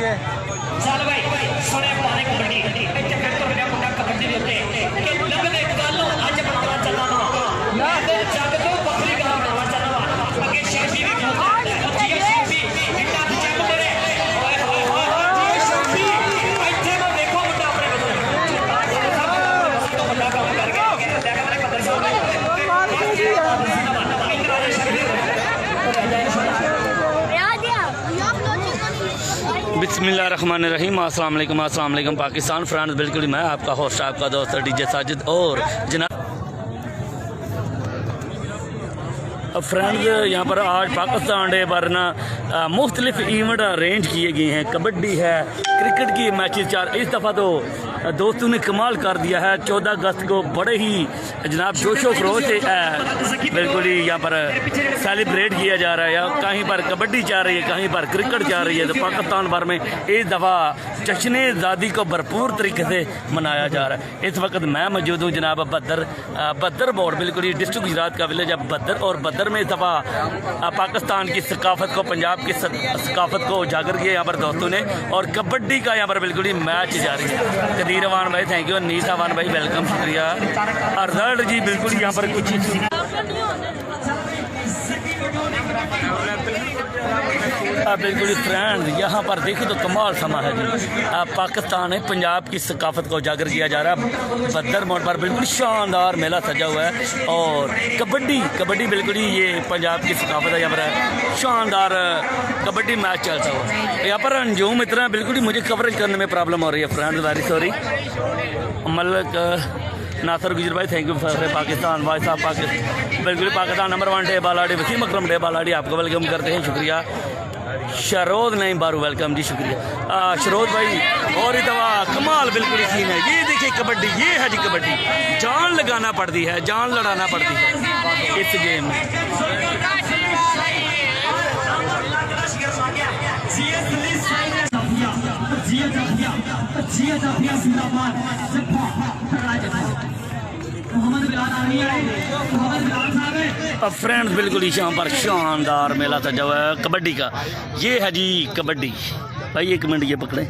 लीजिए। चल भाई सुने पुराने कबड्डी इत्थे फिर तो मेरा मुंडा कबड्डी दे उत्ते कि लंघदे गल अज बनावा चलना वा मैं ते जग तो बखरी गल बनावा चलना वा अगे शेफी भी खलोता है जी शेफी इट्टा ते जग तेरे ओए होए होए जी शेफी इत्थे मैं देखो मुंडा अपने बदल तो बड़ा काम कर गया देख मेरे कदर से बिस्मिल्लाहिर्रहमानिर्रहीम। अस्सलाम वालेकुम पाकिस्तान फ्रेंड्स, बिल्कुल मैं आपका होस्ट आपका दोस्त डीजे साजिद और जनाब फ्रेंड्स यहाँ पर आज पाकिस्तान डे पर ना मुख्तलिफ इवेंट अरेंज किए गए हैं। कबड्डी है, क्रिकेट की मैचेस चार इस दफ़ा तो दोस्तों ने कमाल कर दिया है। 14 अगस्त को बड़े ही जनाब जोशो खरोश से बिल्कुल ही यहाँ पर सेलिब्रेट किया जा रहा है। कहीं पर कबड्डी चल रही है, कहीं पर क्रिकेट चल रही है। तो पाकिस्तान भर में इस दफ़ा जश्न आज़ादी को भरपूर तरीके से मनाया जा रहा है। इस वक्त मैं मौजूद हूँ जनाब बद्दर बोर्ड, बिल्कुल ही डिस्ट्रिक्ट गुजरात का विलेज है बद्दर। और बद्दर में इस दफ़ा पाकिस्तान की सकाफत को, पंजाब की सकाफत को उजागर किया यहाँ पर दोस्तों ने। और कबड्डी का यहाँ पर बिल्कुल ही मैच जारी है। कदीर अवान भाई थैंक यू, नीसा अवान भाई वेलकम, शुक्रिया। अर्जल्ट जी बिल्कुल यहाँ पर कुछ बिल्कुल फ्रेंड यहाँ पर देखो तो कमाल समा है जी। पाकिस्तान है, पंजाब की सकाफत को उजागर किया जा रहा है। बद्दर मोड़ पर बिल्कुल शानदार मेला सजा हुआ है। और कबड्डी बिल्कुल ही ये पंजाब की सकाफत है। यहाँ पर शानदार कबड्डी मैच चलता हुआ है। यहाँ पर अंजुम इतना बिल्कुल ही मुझे कवरेज करने में प्रॉब्लम हो रही है फ्रेंड, वेरी सॉरी। मलक नासर गुजर भाई थैंक यू फॉर पाकिस्तान भाई साहब। बिल्कुल पाकिस्तान नंबर 1 डे बालाडी, वसीम अकरम डे बालाडी आपको वेलकम करते हैं, शुक्रिया। शरोद नहीं बारू वेलकम जी, शुक्रिया शरोद भाई। और ही दवा कमाल बिल्कुल ही सीन है। ये देखिए कबड्डी, ये है जी कबड्डी। जान लगाना पड़ती है, जान लड़ाना पड़ती है इस गेम में। अब फ्रेंड्स बिल्कुल ही यहाँ पर शानदार मेला सजा हुआ है कबड्डी का। ये है जी कबड्डी भाई, 1 मिनट ये पकड़े।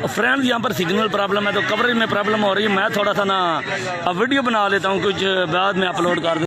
फ्रेंड्स यहाँ पर सिग्नल प्रॉब्लम है तो कवरेज में प्रॉब्लम हो रही है। मैं थोड़ा सा ना वीडियो बना लेता हूँ, कुछ बाद में अपलोड कर दूँ।